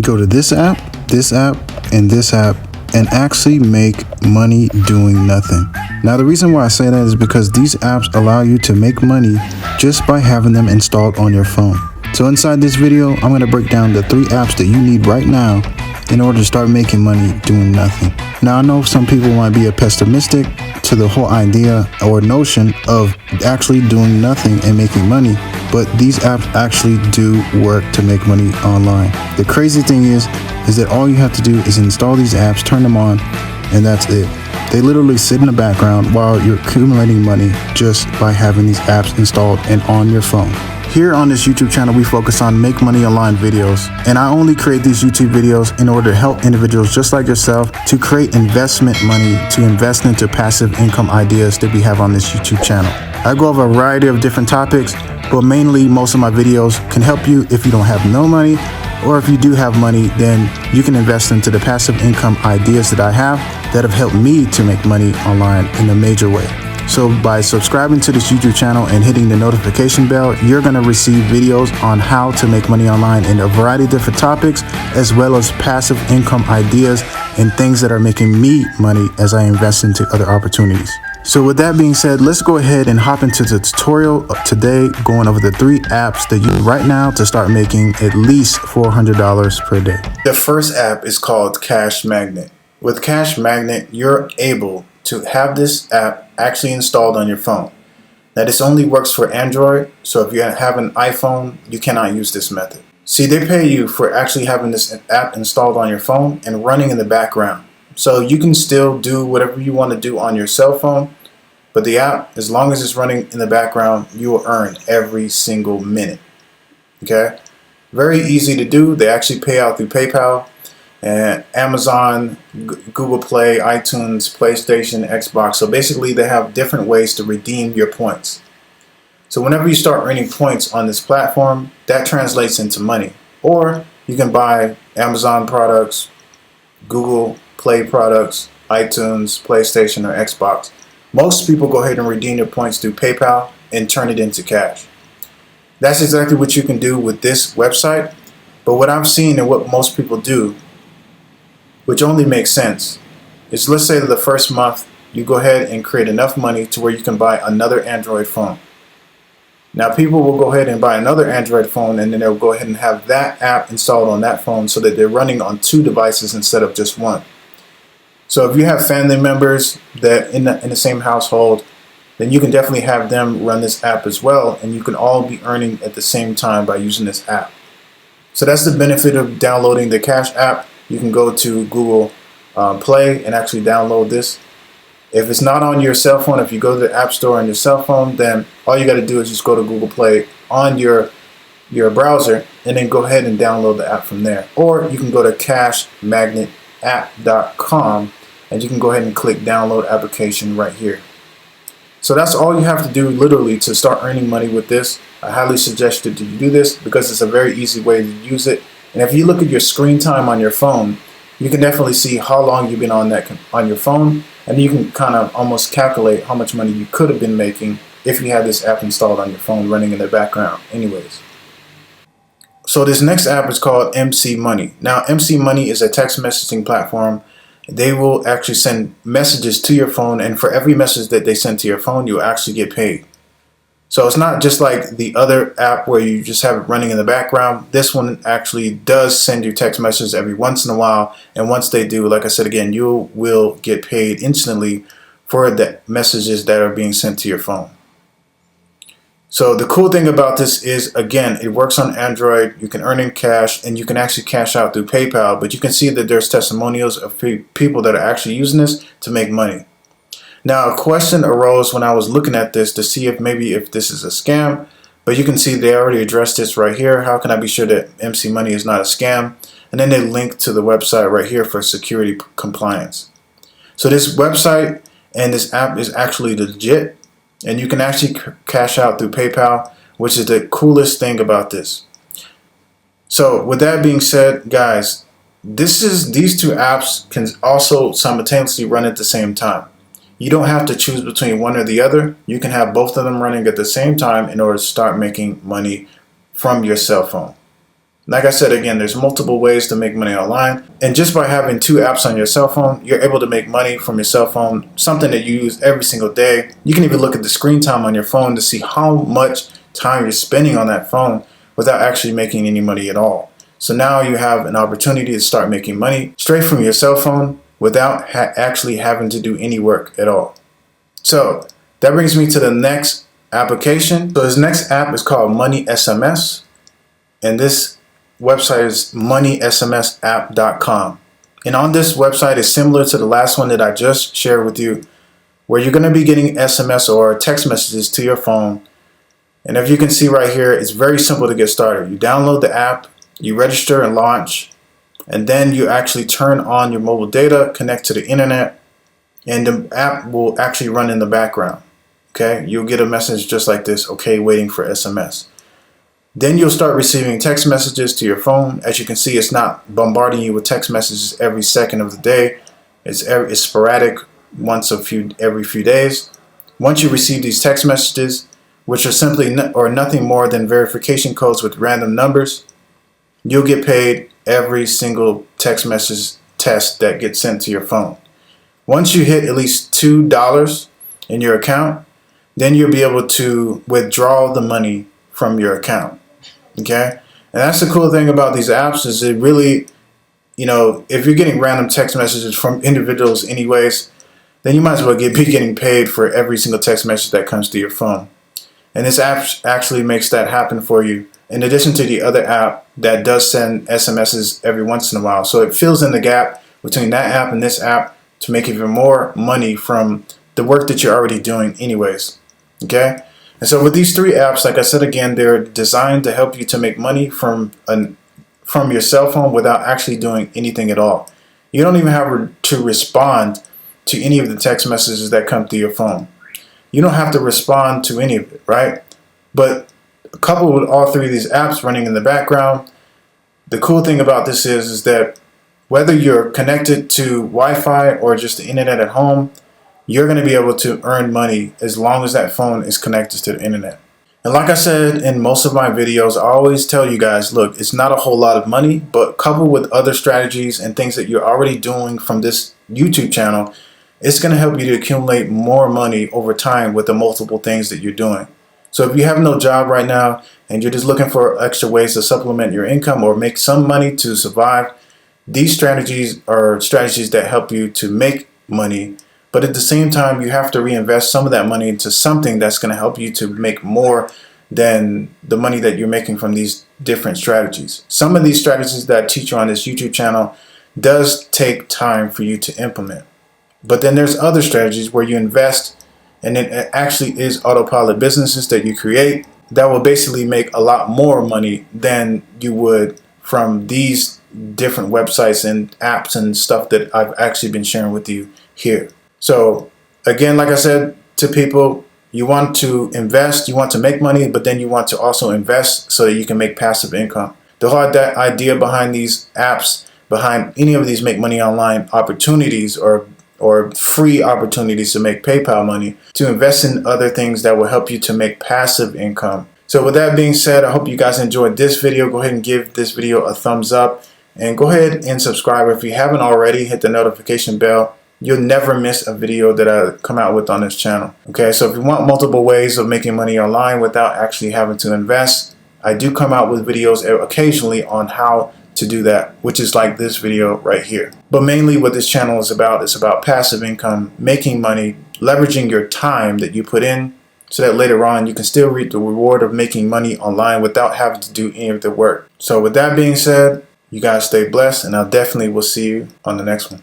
go to this app, and this app, and actually make money doing nothing. Now, the reason why I say that is because these apps allow you to make money just by having them installed on your phone. So inside this video, I'm going to break down the 3 apps that you need right now in order to start making money doing nothing. Now, I know some people might be pessimistic to the whole idea or notion of actually doing nothing and making money, but these apps actually do work to make money online. The crazy thing is that all you have to do is install these apps, turn them on, and that's it. They literally sit in the background while you're accumulating money just by having these apps installed and on your phone. Here on this YouTube channel, we focus on make money online videos, and I only create these YouTube videos in order to help individuals just like yourself to create investment money to invest into passive income ideas that we have on this YouTube channel. I go over a variety of different topics, but mainly most of my videos can help you if you don't have no money, or if you do have money, then you can invest into the passive income ideas that I have that have helped me to make money online in a major way. So by subscribing to this YouTube channel and hitting the notification bell, you're going to receive videos on how to make money online in a variety of different topics, as well as passive income ideas and things that are making me money as I invest into other opportunities. So with that being said, let's go ahead and hop into the tutorial of today, going over the 3 apps that you need right now to start making at least $400 per day. The first app is called Cash Magnet. With Cash Magnet, you're able to have this app actually installed on your phone. Now, this only works for Android, so if you have an iPhone, you cannot use this method. See, they pay you for actually having this app installed on your phone and running in the background. So you can still do whatever you want to do on your cell phone, but the app, as long as it's running in the background, you will earn every single minute. Okay? Very easy to do. They actually pay out through PayPal. And Amazon, Google Play, iTunes, PlayStation, Xbox. So basically they have different ways to redeem your points. So whenever you start earning points on this platform, that translates into money. Or you can buy Amazon products, Google Play products, iTunes, PlayStation, or Xbox. Most people go ahead and redeem their points through PayPal and turn it into cash. That's exactly what you can do with this website. But what I've seen and what most people do, which only makes sense, is let's say that the first month you go ahead and create enough money to where you can buy another Android phone. Now people will go ahead and buy another Android phone, and then they'll go ahead and have that app installed on that phone so that they're running on 2 devices instead of just one. So if you have family members that in the same household, then you can definitely have them run this app as well, and you can all be earning at the same time by using this app. So that's the benefit of downloading the Cash app. You can go to Google Play and actually download this. If it's not on your cell phone, if you go to the App Store on your cell phone, then all you got to do is just go to Google Play on your browser and then go ahead and download the app from there. Or you can go to cashmagnetapp.com and you can go ahead and click download application right here. So that's all you have to do literally to start earning money with this. I highly suggest that you do this because it's a very easy way to use it. And if you look at your screen time on your phone, you can definitely see how long you've been on your phone, and you can kind of almost calculate how much money you could have been making if you had this app installed on your phone running in the background anyways. So this next app is called Mcmoney. Now Mcmoney is a text messaging platform. They will actually send messages to your phone, and for every message that they send to your phone, you'll actually get paid. So it's not just like the other app where you just have it running in the background. This one actually does send you text messages every once in a while. And once they do, like I said again, you will get paid instantly for the messages that are being sent to your phone. So the cool thing about this is, again, it works on Android. You can earn in cash, and you can actually cash out through PayPal. But you can see that there's testimonials of people that are actually using this to make money. Now, a question arose when I was looking at this to see if this is a scam, but you can see they already addressed this right here. How can I be sure that Mcmoney is not a scam? And then they link to the website right here for security compliance. So this website and this app is actually legit, and you can actually cash out through PayPal, which is the coolest thing about this. So with that being said, guys, these 2 apps can also simultaneously run at the same time. You don't have to choose between one or the other. You can have both of them running at the same time in order to start making money from your cell phone. Like I said, again, there's multiple ways to make money online. And just by having 2 apps on your cell phone, you're able to make money from your cell phone, something that you use every single day. You can even look at the screen time on your phone to see how much time you're spending on that phone without actually making any money at all. So now you have an opportunity to start making money straight from your cell phone without actually having to do any work at all. So that brings me to the next application. So this next app is called Money SMS, and this website is moneysmsapp.com. And on this website is similar to the last one that I just shared with you, where you're going to be getting SMS or text messages to your phone. And if you can see right here, it's very simple to get started. You download the app, you register and launch, and then you actually turn on your mobile data, connect to the internet, and the app will actually run in the background. Okay, you'll get a message just like this, okay, waiting for SMS. Then you'll start receiving text messages to your phone. As you can see, it's not bombarding you with text messages every second of the day. It's sporadic, every few days. Once you receive these text messages, which are simply nothing more than verification codes with random numbers, you'll get paid every single text message test that gets sent to your phone. Once you hit at least $2 in your account, then you'll be able to withdraw the money from your account. Okay? And that's the cool thing about these apps is it really, if you're getting random text messages from individuals anyways, then you might as well be getting paid for every single text message that comes to your phone. And this app actually makes that happen for you, in addition to the other app that does send SMSs every once in a while. So it fills in the gap between that app and this app to make even more money from the work that you're already doing anyways. Okay? And so with these 3 apps, like I said again, they're designed to help you to make money from your cell phone without actually doing anything at all. You don't even have to respond to any of the text messages that come through your phone. You don't have to respond to any of it, right? But coupled with all 3 of these apps running in the background, the cool thing about this is that whether you're connected to Wi-Fi or just the internet at home, you're going to be able to earn money as long as that phone is connected to the internet. And like I said in most of my videos, I always tell you guys, look, it's not a whole lot of money, but coupled with other strategies and things that you're already doing from this YouTube channel, it's going to help you to accumulate more money over time with the multiple things that you're doing. So if you have no job right now and you're just looking for extra ways to supplement your income or make some money to survive, these strategies are strategies that help you to make money. But at the same time, you have to reinvest some of that money into something that's going to help you to make more than the money that you're making from these different strategies. Some of these strategies that I teach you on this YouTube channel does take time for you to implement. But then there's other strategies where you invest and it actually is autopilot businesses that you create that will basically make a lot more money than you would from these different websites and apps and stuff that I've actually been sharing with you here. So again, like I said to people, you want to invest, you want to make money, but then you want to also invest so that you can make passive income. The whole idea behind these apps, behind any of these make money online opportunities or free opportunities to make PayPal money, to invest in other things that will help you to make passive income. So with that being said, I hope you guys enjoyed this video. Go ahead and give this video a thumbs up and go ahead and subscribe if you haven't already. Hit the notification bell. You'll never miss a video that I come out with on this channel. Okay, so if you want multiple ways of making money online without actually having to invest, I do come out with videos occasionally on how to do that, which is like this video right here. But mainly what this channel is about passive income, making money, leveraging your time that you put in so that later on you can still reap the reward of making money online without having to do any of the work. So with that being said, you guys stay blessed, and I definitely will see you on the next one.